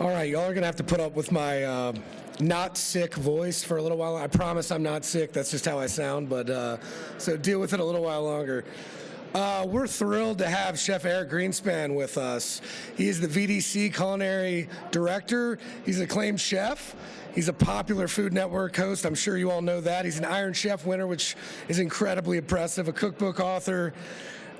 All right, y'all are going to have to put up with my not sick voice for a little while. I promise I'm not sick. That's just how I sound. But so deal with it a little while longer. We're thrilled to have Chef Eric Greenspan with us. He is the VDC Culinary Director. He's an acclaimed chef. He's a popular Food Network host. I'm sure you all know that. He's an Iron Chef winner, which is incredibly impressive, a cookbook author.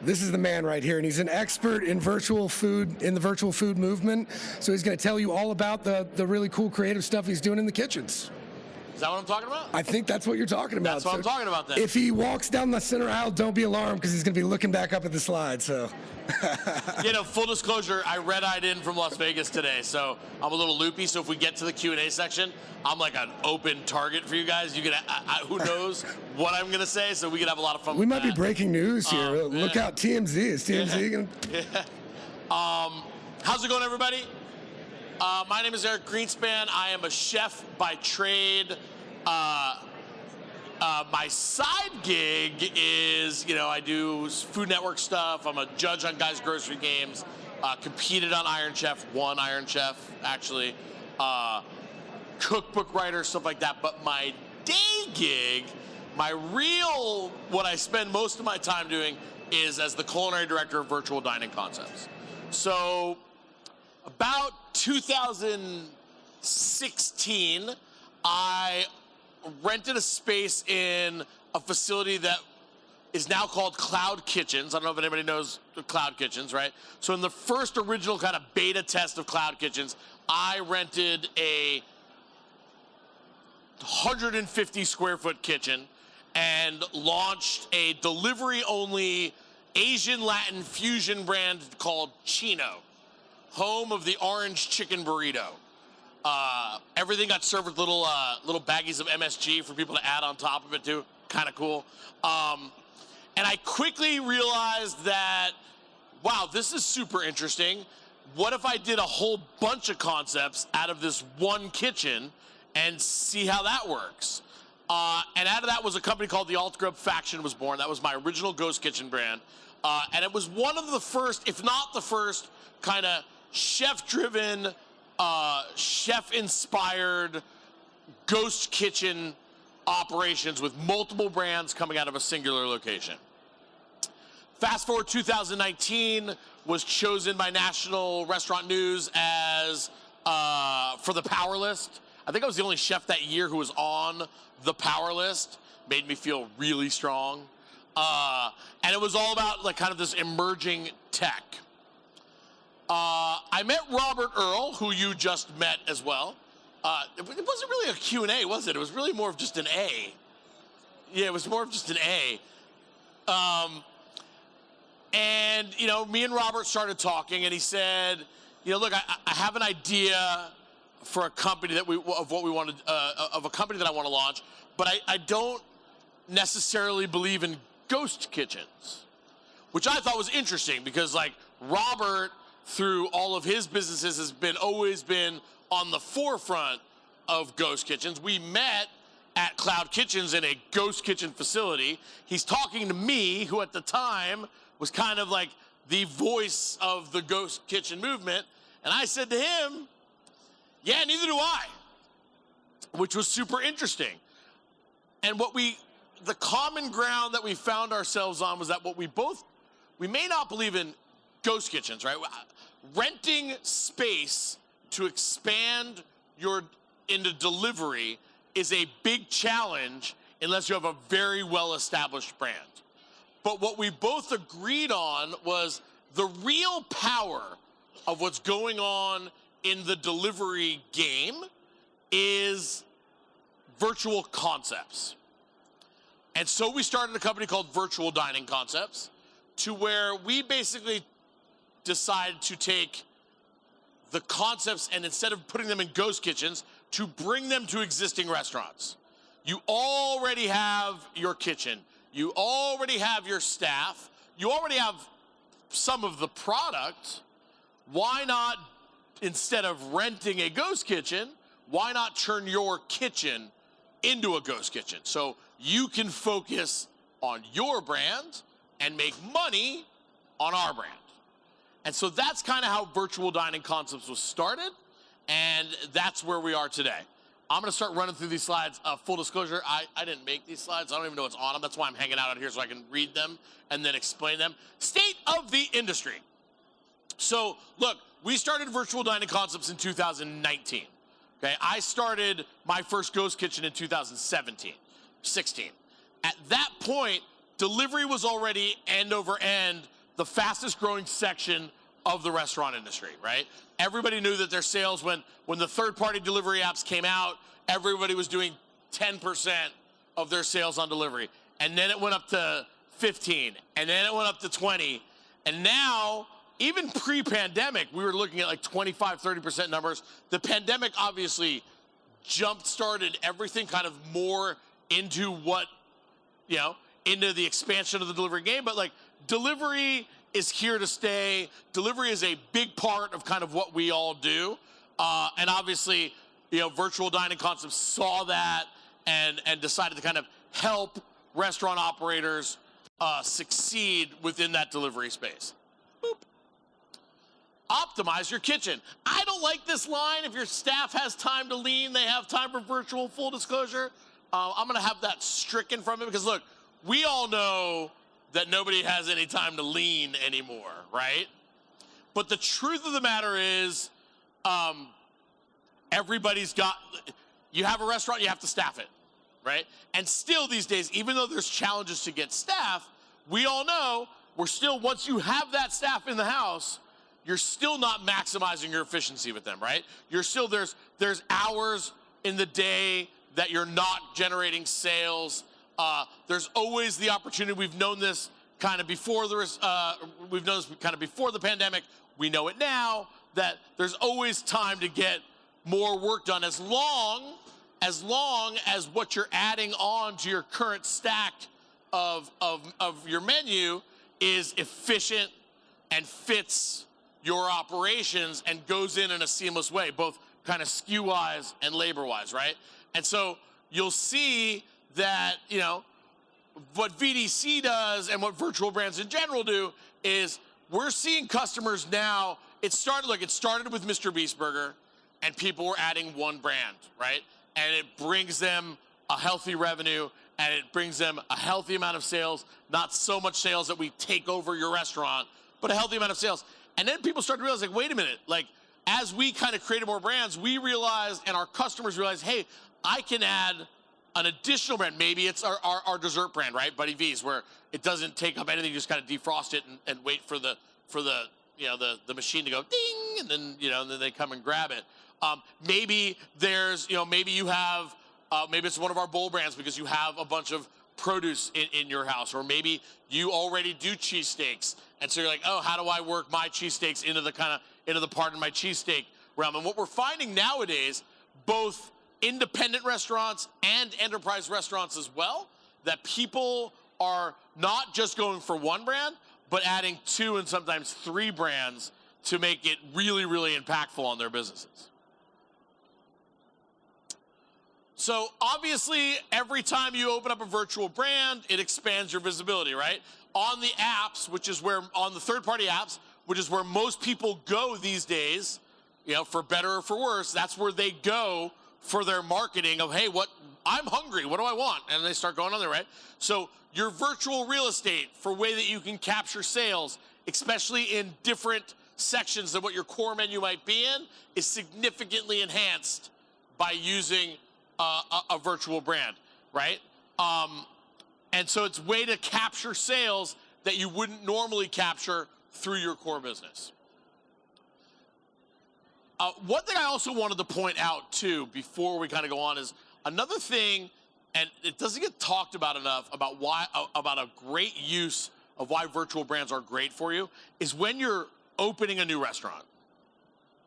This is the man right here, and he's an expert in virtual food, in the virtual food movement. So he's going to tell you all about the really cool creative stuff he's doing in the kitchens. Is that what I'm talking about? I think that's what you're talking about. That's what I'm talking about then. If he walks down the center aisle, don't be alarmed because he's going to be looking back up at the slide. So, full disclosure, I red-eyed in from Las Vegas today, so I'm a little loopy. So if we get to the Q&A section, I'm like an open target for you guys. You can, who knows what I'm going to say, so we can have a lot of fun. We might be breaking news here. Look out, TMZ. Is TMZ going to? How's it going, everybody? My name is Eric Greenspan. I am a chef by trade. My side gig is, I do Food Network stuff. I'm a judge on Guys Grocery Games. Competed on Iron Chef, won Iron Chef, actually. Cookbook writer, stuff like that. But my day gig, what I spend most of my time doing is as the culinary director of Virtual Dining Concepts. So, about 2016, I rented a space in a facility that is now called Cloud Kitchens. I don't know if anybody knows Cloud Kitchens, right? So in the first original kind of beta test of Cloud Kitchens, I rented a 150 square foot kitchen and launched a delivery-only Asian Latin fusion brand called Chino, home of the orange chicken burrito. Everything got served with little baggies of MSG for people to add on top of it too. Kind of cool. And I quickly realized that, wow, this is super interesting. What if I did a whole bunch of concepts out of this one kitchen and see how that works? And out of that was a company called the Alt Grub Faction was born. That was my original Ghost Kitchen brand. And it was one of the first, if not the first, kind of chef-driven, chef-inspired ghost kitchen operations with multiple brands coming out of a singular location. Fast forward 2019, was chosen by National Restaurant News as for the Power List. I think I was the only chef that year who was on the Power List. Made me feel really strong. And it was all about like kind of this emerging tech. I met Robert Earl, who you just met as well. It wasn't really a Q&A, was it? It was really more of just an A. Yeah, it was more of just an A. And, me and Robert started talking, and he said, look, I have an idea for a company of a company that I want to launch, but I don't necessarily believe in ghost kitchens, which I thought was interesting because, like, Robert, through all of his businesses, has always been on the forefront of ghost kitchens. We met at Cloud Kitchens in a ghost kitchen facility. He's talking to me, who at the time was kind of like the voice of the ghost kitchen movement. And I said to him, yeah, neither do I, which was super interesting. And the common ground that we found ourselves on was that we may not believe in ghost kitchens, right? Renting space to expand into delivery is a big challenge unless you have a very well-established brand. But what we both agreed on was the real power of what's going on in the delivery game is virtual concepts. And so we started a company called Virtual Dining Concepts, to where we basically decided to take the concepts and instead of putting them in ghost kitchens, to bring them to existing restaurants. You already have your kitchen. You already have your staff. You already have some of the product. Why not, instead of renting a ghost kitchen, why not turn your kitchen into a ghost kitchen? So you can focus on your brand and make money on our brand. And so that's kind of how Virtual Dining Concepts was started. And that's where we are today. I'm going to start running through these slides. Full disclosure, I didn't make these slides. I don't even know what's on them. That's why I'm hanging out here so I can read them and then explain them. State of the industry. So, look, we started Virtual Dining Concepts in 2019. Okay, I started my first ghost kitchen in 2017, 16. At that point, delivery was already end over end the fastest growing section of the restaurant industry, right? Everybody knew that their sales, when the third-party delivery apps came out, everybody was doing 10% of their sales on delivery. And then it went up to 15, and then it went up to 20. And now, even pre-pandemic, we were looking at like 25, 30% numbers. The pandemic obviously jump-started everything kind of more into what, into the expansion of the delivery game. But like, delivery is here to stay. Delivery is a big part of kind of what we all do. And obviously, Virtual Dining Concepts saw that and decided to kind of help restaurant operators succeed within that delivery space. Boop. Optimize your kitchen. I don't like this line. If your staff has time to lean, they have time for virtual, full disclosure. I'm going to have that stricken from it because, look, we all know that nobody has any time to lean anymore, right? But the truth of the matter is, you have a restaurant, you have to staff it, right? And still these days, even though there's challenges to get staff, we all know once you have that staff in the house, you're still not maximizing your efficiency with them, right? There's hours in the day that you're not generating sales. There's always the opportunity. We've known this kind of before before the pandemic. We know it now that there's always time to get more work done as long as what you're adding on to your current stack of your menu is efficient and fits your operations and goes in a seamless way, both kind of SKU wise and labor wise, right? And so you'll see that, what VDC does and what virtual brands in general do is we're seeing customers now. It started with Mr. Beast Burger, and people were adding one brand, right? And it brings them a healthy revenue, and it brings them a healthy amount of sales, not so much sales that we take over your restaurant, but a healthy amount of sales. And then people started to realize, like, wait a minute, like, as we kind of created more brands, we realized, and our customers realized, hey, I can add an additional brand. Maybe it's our dessert brand, right? Buddy V's, where it doesn't take up anything, you just kind of defrost it and wait for the machine to go ding, and then, and then they come and grab it. Maybe there's, maybe you have, maybe it's one of our bowl brands because you have a bunch of produce in your house, or maybe you already do cheesesteaks. And so you're like, oh, how do I work my cheesesteaks into the part of my cheesesteak realm? And what we're finding nowadays, both independent restaurants and enterprise restaurants as well, that people are not just going for one brand, but adding 2 and sometimes 3 brands to make it really, really impactful on their businesses. So obviously, every time you open up a virtual brand, it expands your visibility, right? On the apps, on the third-party apps, which is where most people go these days, for better or for worse, that's where they go for their marketing of, hey, I'm hungry, what do I want? And they start going on there, right? So your virtual real estate for way that you can capture sales, especially in different sections than what your core menu might be in, is significantly enhanced by using a virtual brand, right? And so it's a way to capture sales that you wouldn't normally capture through your core business. One thing I also wanted to point out, too, before we kind of go on is another thing, and it doesn't get talked about enough about a great use of why virtual brands are great for you, is when you're opening a new restaurant,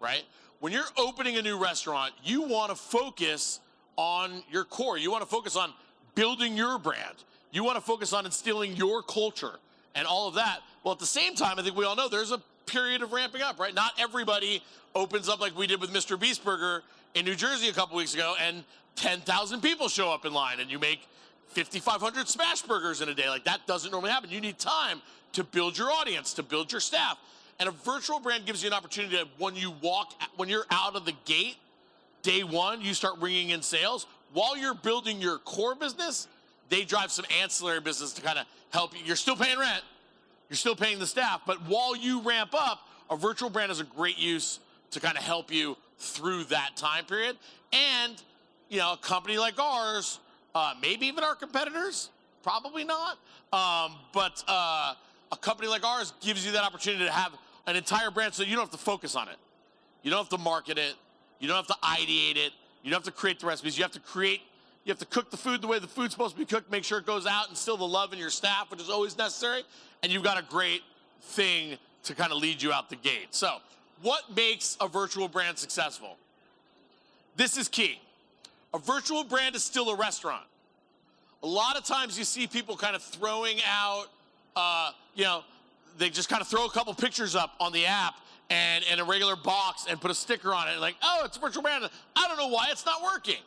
right? When you're opening a new restaurant, you want to focus on your core. You want to focus on building your brand. You want to focus on instilling your culture and all of that. Well, at the same time, I think we all know there's a period of ramping up, right? Not everybody opens up like we did with Mr. Beast Burger in New Jersey a couple weeks ago, and 10,000 people show up in line, and you make 5,500 smash burgers in a day. Like, that doesn't normally happen. You need time to build your audience, to build your staff. And a virtual brand gives you an opportunity to, when you're out of the gate, day one, you start bringing in sales. While you're building your core business, they drive some ancillary business to kind of help you. You're still paying rent, you're still paying the staff, but while you ramp up, a virtual brand is a great use to kind of help you through that time period. And, you know, a company like ours, maybe even our competitors, probably not, but a company like ours gives you that opportunity to have an entire brand so you don't have to focus on it. You don't have to market it. You don't have to ideate it. You don't have to create the recipes. You have to cook the food the way the food's supposed to be cooked, make sure it goes out, and instill the love in your staff, which is always necessary. And you've got a great thing to kind of lead you out the gate. So what makes a virtual brand successful? This is key. A virtual brand is still a restaurant. A lot of times you see people kind of throwing out, they just kind of throw a couple pictures up on the app and in a regular box and put a sticker on it, like, oh, it's a virtual brand. I don't know why it's not working.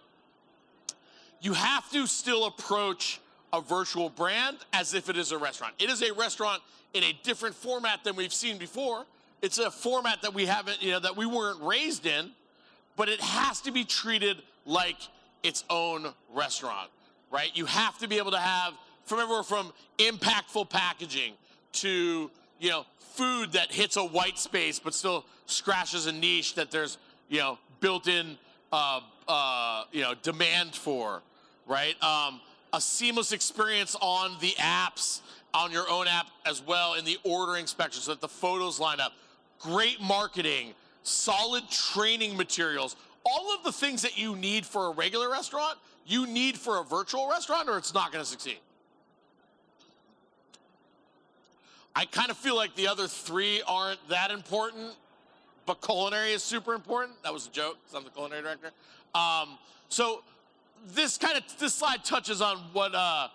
You have to still approach a virtual brand as if it is a restaurant. It is a restaurant in a different format than we've seen before. It's a format that we haven't, that we weren't raised in, but it has to be treated like its own restaurant, right? You have to be able to have from everywhere from impactful packaging to, food that hits a white space but still scratches a niche that there's, built-in, demand for, right? A seamless experience on the apps, on your own app as well, in the ordering section so that the photos line up. Great marketing, solid training materials, all of the things that you need for a regular restaurant, you need for a virtual restaurant, or it's not going to succeed. I kind of feel like the other three aren't that important, but culinary is super important. That was a joke, because I'm the culinary director. So this slide touches on what are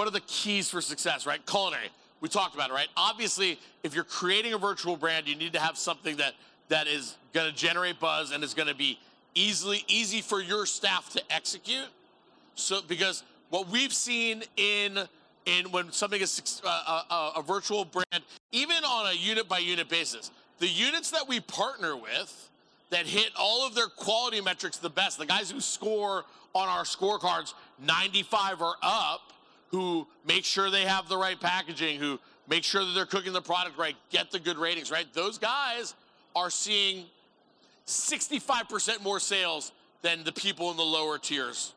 the keys for success, right? Culinary, we talked about it, right? Obviously, if you're creating a virtual brand, you need to have something that is going to generate buzz and is going to be easy for your staff to execute. So, because what we've seen in when something is a virtual brand, even on a unit by unit basis, the units that we partner with that hit all of their quality metrics the best, the guys who score on our scorecards 95 or up, who make sure they have the right packaging, who make sure that they're cooking the product right, get the good ratings, right? Those guys are seeing 65% more sales than the people in the lower tiers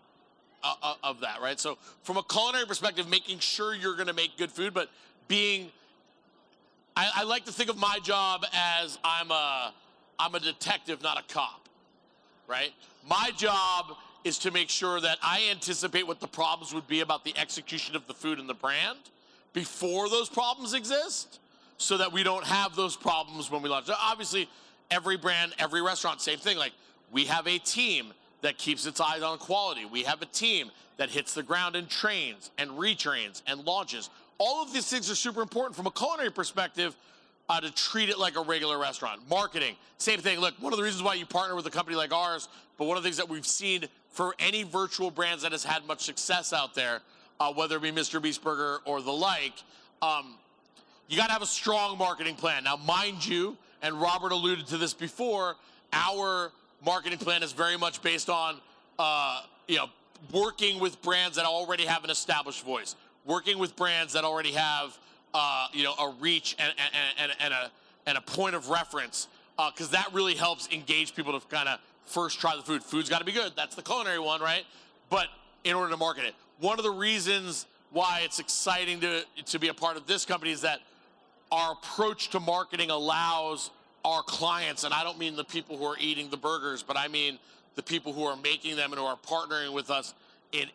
of that, right? So from a culinary perspective, making sure you're going to make good food, but I like to think of my job as I'm a detective, not a cop, right? My job is to make sure that I anticipate what the problems would be about the execution of the food and the brand before those problems exist, so that we don't have those problems when we launch. So obviously, every brand, every restaurant, same thing. Like, we have a team that keeps its eyes on quality. We have a team that hits the ground and trains and retrains and launches. All of these things are super important from a culinary perspective to treat it like a regular restaurant. Marketing, same thing. Look, one of the reasons why you partner with a company like ours, but one of the things that we've seen for any virtual brands that has had much success out there, whether it be Mr. Beast Burger or the like, you got to have a strong marketing plan. Now, mind you, and Robert alluded to this before, our marketing plan is very much based on, working with brands that already have an established voice, working with brands that already have, a reach and a point of reference, because that really helps engage people to kind of first try the food. Food's got to be good. That's the culinary one, right? But in order to market it, one of the reasons why it's exciting to be a part of this company is that our approach to marketing allows our clients, and I don't mean the people who are eating the burgers, but I mean the people who are making them and who are partnering with us in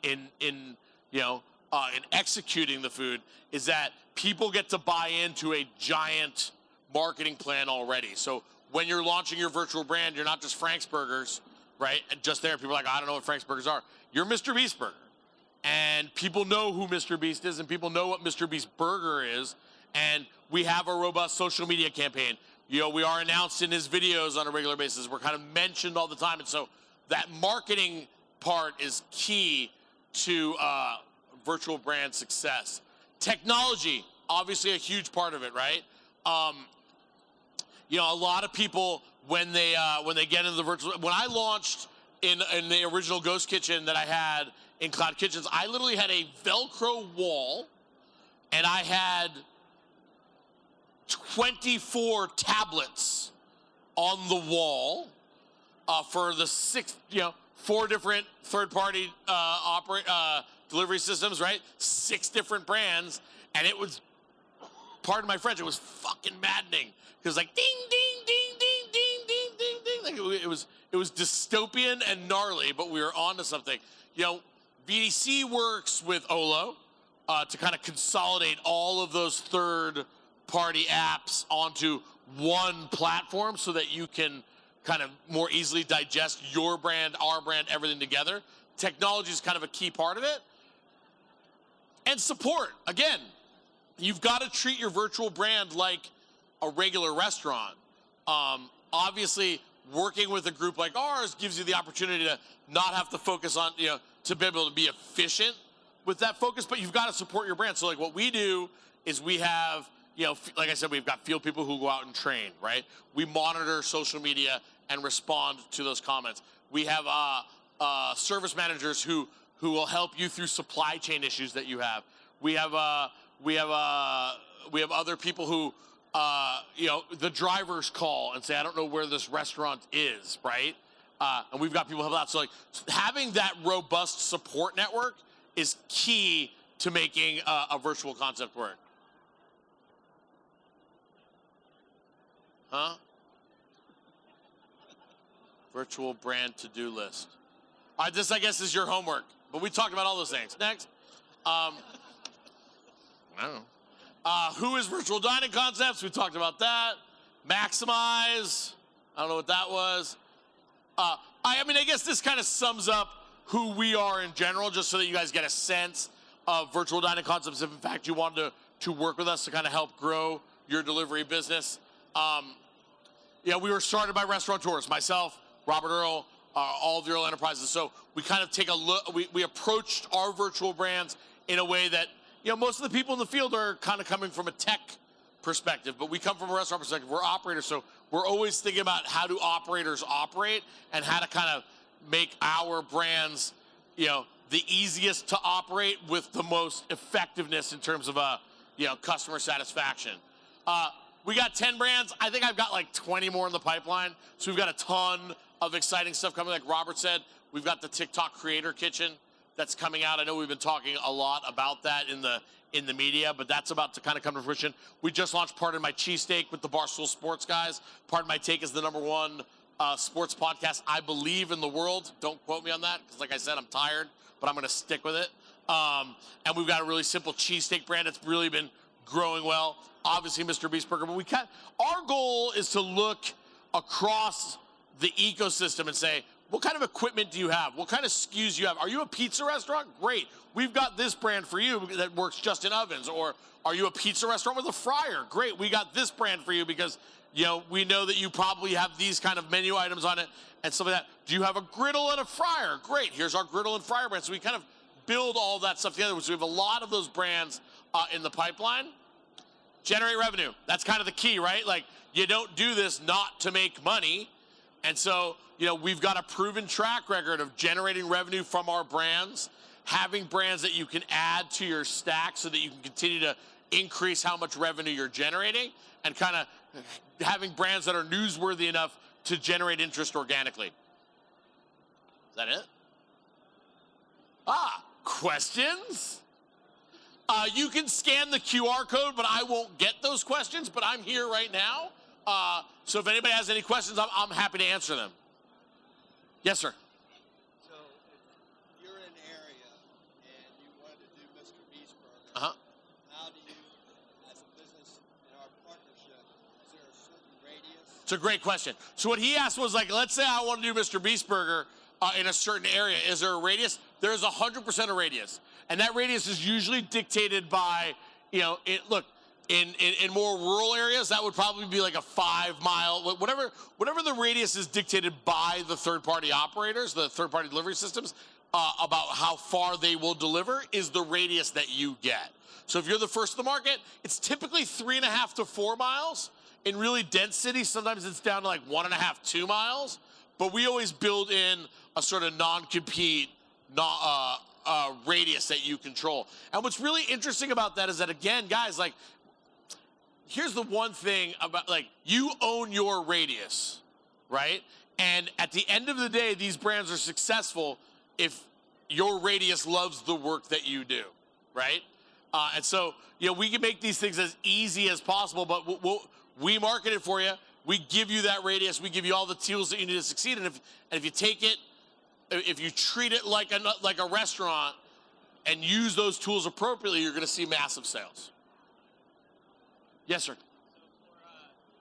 executing the food, is that people get to buy into a giant marketing plan already. So when you're launching your virtual brand, you're not just Frank's Burgers, right? And just there, people are like, I don't know what Frank's Burgers are. You're Mr. Beast Burger. And people know who Mr. Beast is, and people know what Mr. Beast Burger is. And we have a robust social media campaign. We are announced in his videos on a regular basis. We're kind of mentioned all the time. And so that marketing part is key to virtual brand success. Technology, obviously a huge part of it, right? you know, a lot of people when they get into the virtual, when I launched in the original Ghost Kitchen that I had in Cloud Kitchens, I literally had a Velcro wall, and I had 24 tablets on the wall for the 4 different third-party delivery systems, right? 6 different brands, and it was, pardon my French, it was fucking maddening. It was like ding, ding, ding, ding, ding, ding, ding, ding. Like it was dystopian and gnarly, but we were onto something. You know, VDC works with Olo to kind of consolidate all of those third-party apps onto one platform so that you can kind of more easily digest your brand, our brand, everything together. Technology is kind of a key part of it. And support. Again, you've got to treat your virtual brand like a regular restaurant. Obviously, working with a group like ours gives you the opportunity to not have to focus on, you know, to be able to be efficient with that focus, but you've got to support your brand. So like what we do is we have, you know, like I said, we've got field people who go out and train, right? We monitor social media and respond to those comments. We have service managers who will help you through supply chain issues that you have. We have other people who, you know, the drivers call and say, I don't know where this restaurant is, right? And we've got people help out. So like having that robust support network is key to making a virtual concept work. Huh? Virtual brand to-do list. All right, this I guess is your homework, but we talked about all those things. Next. I don't know. Who is Virtual Dining Concepts? We talked about that. Maximize. I don't know what that was. I mean, I guess this kind of sums up who we are in general, just so that you guys get a sense of Virtual Dining Concepts if, in fact, you wanted to work with us to kind of help grow your delivery business. Yeah, we were started by restaurateurs, myself, Robert Earl, all of the Earl Enterprises. So we kind of take a look, we approached our virtual brands in a way that, you know, most of the people in the field are kind of coming from a tech perspective, but we come from a restaurant perspective. We're operators, so we're always thinking about how do operators operate and how to kind of make our brands, you know, the easiest to operate with the most effectiveness in terms of, you know, customer satisfaction. We got 10 brands. I think I've got like 20 more in the pipeline. So we've got a ton of exciting stuff coming. Like Robert said, we've got the TikTok Creator Kitchen that's coming out. I know we've been talking a lot about that in the media, but that's about to kind of come to fruition. We just launched Pardon My Cheesesteak with the Barstool Sports guys. Pardon My Take is the #1 sports podcast, I believe, in the world. Don't quote me on that, because like I said, I'm tired, but I'm going to stick with it. And we've got a really simple cheesesteak brand that's really been growing well. Obviously, Mr. Beast Burger, but our goal is to look across the ecosystem and say, what kind of equipment do you have? What kind of SKUs do you have? Are you a pizza restaurant? Great. We've got this brand for you that works just in ovens. Or are you a pizza restaurant with a fryer? Great. We got this brand for you because, you know, we know that you probably have these kind of menu items on it and stuff like that. Do you have a griddle and a fryer? Great. Here's our griddle and fryer brand. So we kind of build all that stuff together. So we have a lot of those brands in the pipeline. Generate revenue. That's kind of the key, right? Like, you don't do this not to make money. And so, you know, we've got a proven track record of generating revenue from our brands, having brands that you can add to your stack so that you can continue to increase how much revenue you're generating, and kind of having brands that are newsworthy enough to generate interest organically. Is that it? Questions? You can scan the QR code, but I won't get those questions, but I'm here right now. So if anybody has any questions, I'm happy to answer them. Yes, sir. So if you're in an area and you wanted to do Mr. Beast Burger, how do you, as a business in our partnership, is there a certain radius? It's a great question. So what he asked was, like, let's say I want to do Mr. Beast Burger in a certain area. Is there a radius? There's 100% a radius. And that radius is usually dictated by, you know, in more rural areas, that would probably be like a 5 mile, whatever the radius is dictated by the third-party operators, the third-party delivery systems, about how far they will deliver is the radius that you get. So if you're the first to the market, it's typically 3.5 to 4 miles in really dense cities, sometimes it's down to like 1.5, 2 miles. But we always build in a sort of non-compete radius that you control. And what's really interesting about that is that, again, guys, like, here's the one thing about, like, you own your radius, right? And at the end of the day, these brands are successful if your radius loves the work that you do, right? And so, we can make these things as easy as possible, but we market it for you. We give you that radius. We give you all the tools that you need to succeed. And if you take it, if you treat it like a restaurant and use those tools appropriately, you're going to see massive sales. Yes, sir. So for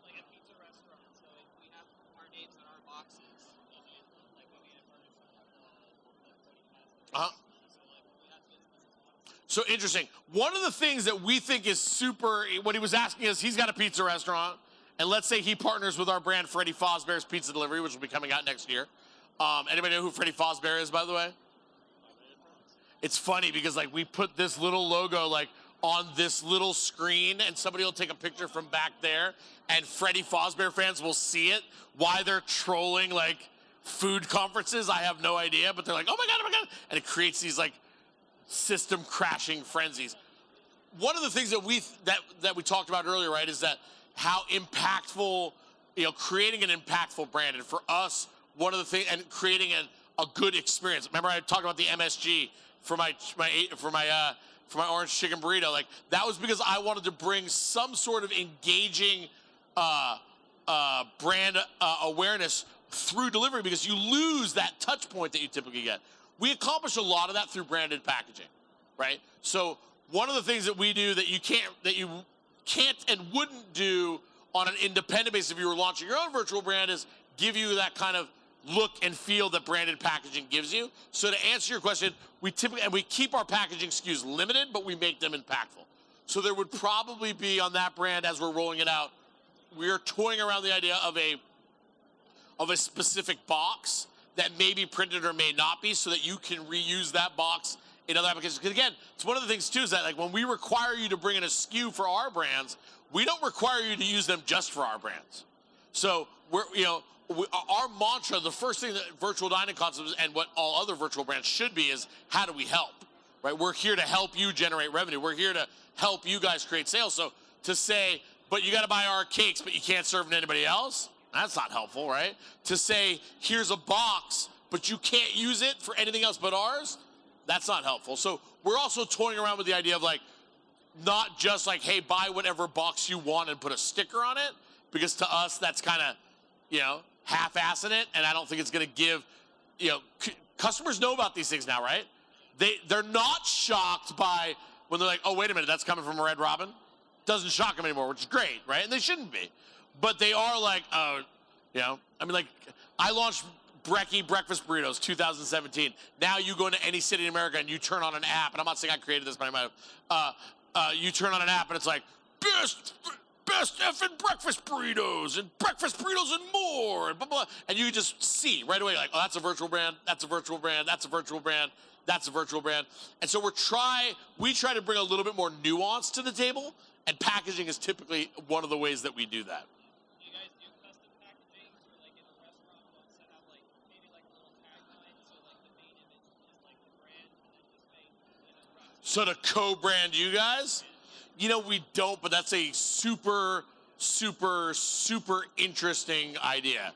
like a pizza restaurant, so if we have our names on our boxes, and like when we get furniture, Uh-huh. So interesting. One of the things that we think is super, what he was asking is, he's got a pizza restaurant, and let's say he partners with our brand, Freddy Fazbear's Pizza Delivery, which will be coming out next year. Anybody know who Freddy Fazbear is, by the way? It's funny because, like, we put this little logo, like, on this little screen, and somebody will take a picture from back there, and Freddy Fazbear fans will see it. Why they're trolling, like, food conferences, I have no idea, but they're like, oh my God, and it creates these, like, system crashing frenzies. One of the things that we talked about earlier, right, is that how impactful, creating an impactful brand, and for us, one of the things, and creating a good experience. Remember, I talked about the MSG for my orange chicken burrito. Like, that was because I wanted to bring some sort of engaging brand awareness through delivery, because you lose that touch point that you typically get. We accomplish a lot of that through branded packaging, right? So one of the things that we do that you can't and wouldn't do on an independent basis if you were launching your own virtual brand is give you that kind of look and feel that branded packaging gives you. So to answer your question, we keep our packaging SKUs limited, but we make them impactful. So there would probably be on that brand, as we're rolling it out, we're toying around the idea of a specific box that may be printed or may not be, so that you can reuse that box in other applications. Because again, it's one of the things too, is that, like, when we require you to bring in a SKU for our brands, we don't require you to use them just for our brands. So our mantra, the first thing that virtual dining concepts and what all other virtual brands should be is, how do we help, right? We're here to help you generate revenue. We're here to help you guys create sales. So to say, but you got to buy our cakes, but you can't serve them to anybody else, that's not helpful, right? To say, here's a box, but you can't use it for anything else but ours, that's not helpful. So we're also toying around with the idea of, like, not just like, hey, buy whatever box you want and put a sticker on it, because to us, that's kind of, half-assing it, and I don't think it's going to give, customers know about these things now, right? They're not shocked by when they're like, oh, wait a minute, that's coming from a Red Robin? Doesn't shock them anymore, which is great, right? And they shouldn't be. But they are like, I launched Brekkie Breakfast Burritos 2017. Now you go into any city in America and you turn on an app, and I'm not saying I created this, but I might have. You turn on an app and it's like, best effing breakfast burritos and breakfast burritos and more, and blah, blah. And you just see right away, like, oh, that's a virtual brand, that's a virtual brand, that's a virtual brand, that's a virtual brand. And so we try to bring a little bit more nuance to the table, and packaging is typically one of the ways that we do that. Do you guys do custom packaging for, like, in a restaurant, ones that have, like, maybe like a little tagline, so like the main image is like the brand, and then just make, So to co-brand you guys? We don't, but that's a super, super, super interesting idea.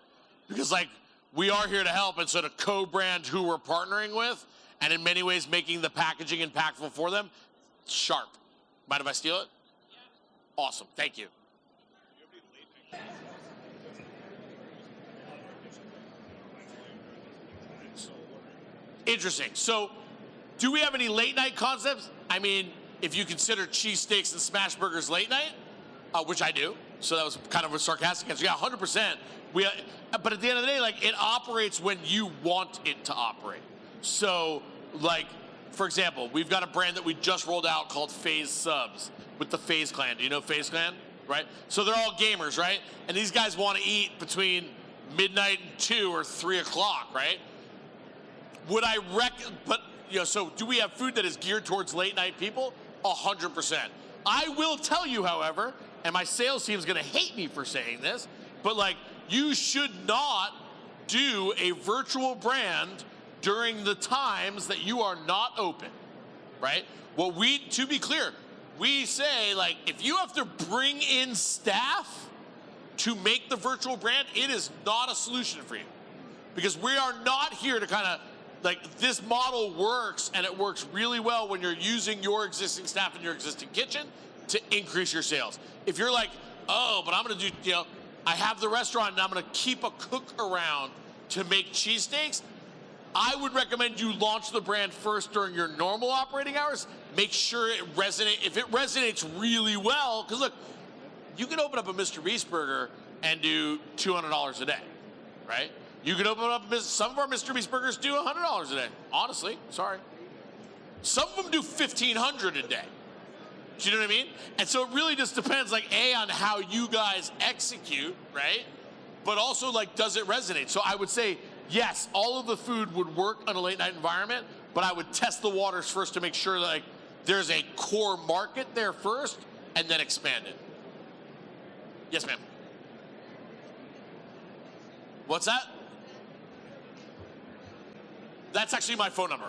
Because, like, we are here to help, and so to co-brand who we're partnering with, and in many ways making the packaging impactful for them, sharp. Mind if I steal it? Yeah. Awesome, thank you. Interesting. So, do we have any late night concepts? I mean, if you consider cheesesteaks and smash burgers late night, which I do, so that was kind of a sarcastic answer. Yeah, 100%. But at the end of the day, like, it operates when you want it to operate. So, like, for example, we've got a brand that we just rolled out called FaZe Subs with the FaZe Clan. Do you know FaZe Clan? Right? So they're all gamers, right? And these guys want to eat between midnight and 2 or 3 o'clock, right? So do we have food that is geared towards late night people? 100%. I will tell you, however, and my sales team's going to hate me for saying this, but like, you should not do a virtual brand during the times that you are not open, right? Well, to be clear, we say, like, if you have to bring in staff to make the virtual brand, it is not a solution for you. Because we are not here to kind of, like, this model works, and it works really well when you're using your existing staff in your existing kitchen to increase your sales. If you're like, oh, but I'm going to do, I have the restaurant and I'm going to keep a cook around to make cheesesteaks, I would recommend you launch the brand first during your normal operating hours. Make sure it resonates. If it resonates really well, because look, you can open up a Mr. Beast burger and do $200 a day, right? You can open up some of our Mr. Beast burgers do $100 a day. Honestly, sorry. Some of them do $1,500 a day. Do you know what I mean? And so it really just depends, like, A, on how you guys execute, right? But also, like, does it resonate? So I would say, yes, all of the food would work on a late night environment, but I would test the waters first to make sure that, like, there's a core market there first and then expand it. Yes, ma'am. What's that? That's actually my phone number.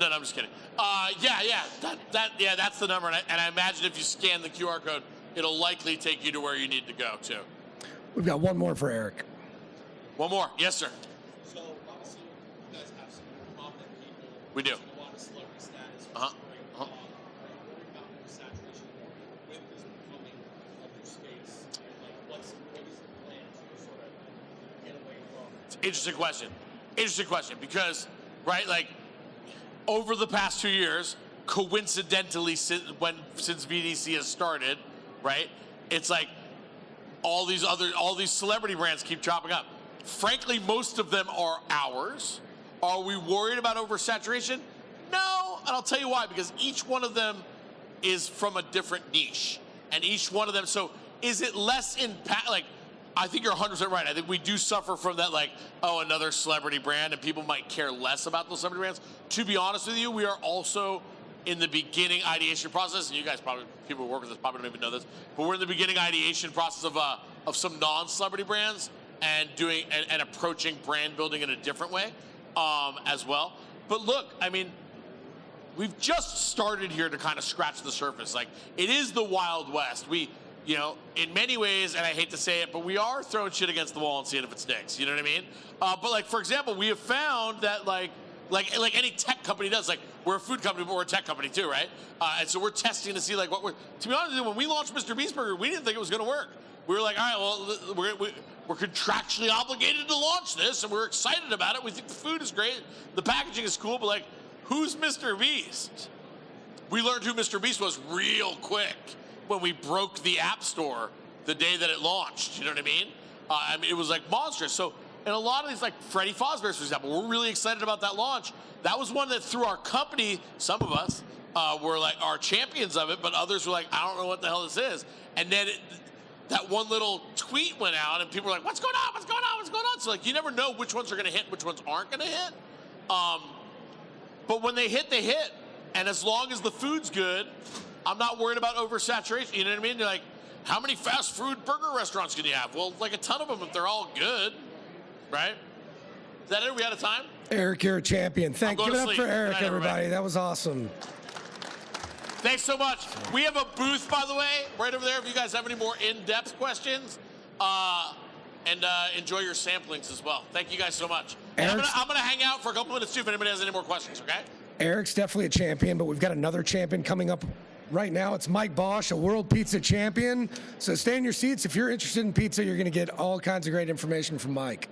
No, I'm just kidding. Yeah, that's the number. And I imagine if you scan the QR code, it'll likely take you to where you need to go, too. We've got one more for Eric. One more. Yes, sir. So obviously, you guys have some prominent people. We do. A lot of celebrity status. Uh-huh. Are you worried about saturation with this becoming of your space? And like, what is the plan to sort of get away from? Interesting question. Interesting question, because, right, like, over the past 2 years, coincidentally, since VDC has started, right, it's like all these celebrity brands keep chopping up. Frankly, most of them are ours. Are we worried about oversaturation? No, and I'll tell you why, because each one of them is from a different niche, and each one of them, so is it less impact, like, I think you're 100% right. I think we do suffer from that, like, oh, another celebrity brand, and people might care less about those celebrity brands. To be honest with you, we are also in the beginning ideation process, and you guys probably, people who work with us probably don't even know this, but we're in the beginning ideation process of some non-celebrity brands and doing and approaching brand building in a different way as well. But look, I mean, we've just started here to kind of scratch the surface. Like, it is the Wild West. In many ways, and I hate to say it, but we are throwing shit against the wall and seeing if it sticks. You know what I mean? But like, for example, we have found that like any tech company does. Like, we're a food company, but we're a tech company too, right? And so we're testing to see like what we're. To be honest with you, when we launched Mr. Beast Burger, we didn't think it was going to work. We were like, all right, well, we're contractually obligated to launch this, and we're excited about it. We think the food is great, the packaging is cool, but like, who's Mr. Beast? We learned who Mr. Beast was real quick when we broke the App Store the day that it launched. You know what I mean? It was like monstrous. So, and a lot of these, like Freddy Fazbear's, for example, we're really excited about that launch. That was one that through our company, some of us were like our champions of it, but others were like, I don't know what the hell this is. And then that one little tweet went out, and people were like, what's going on? What's going on? What's going on? So like, you never know which ones are going to hit, which ones aren't going to hit. But when they hit, they hit. And as long as the food's good, I'm not worried about oversaturation. You know what I mean? You're like, how many fast food burger restaurants can you have? Well, like a ton of them if they're all good, right? Is that it? Are we out of time? Eric, you're a champion. Give it up for Eric, night, everybody. That was awesome. Thanks so much. We have a booth, by the way, right over there if you guys have any more in-depth questions. And enjoy your samplings as well. Thank you guys so much. And I'm gonna hang out for a couple minutes too if anybody has any more questions, okay? Eric's definitely a champion, but we've got another champion coming up right now. It's Mike Bosch, a world pizza champion. So stay in your seats. If you're interested in pizza, you're going to get all kinds of great information from Mike.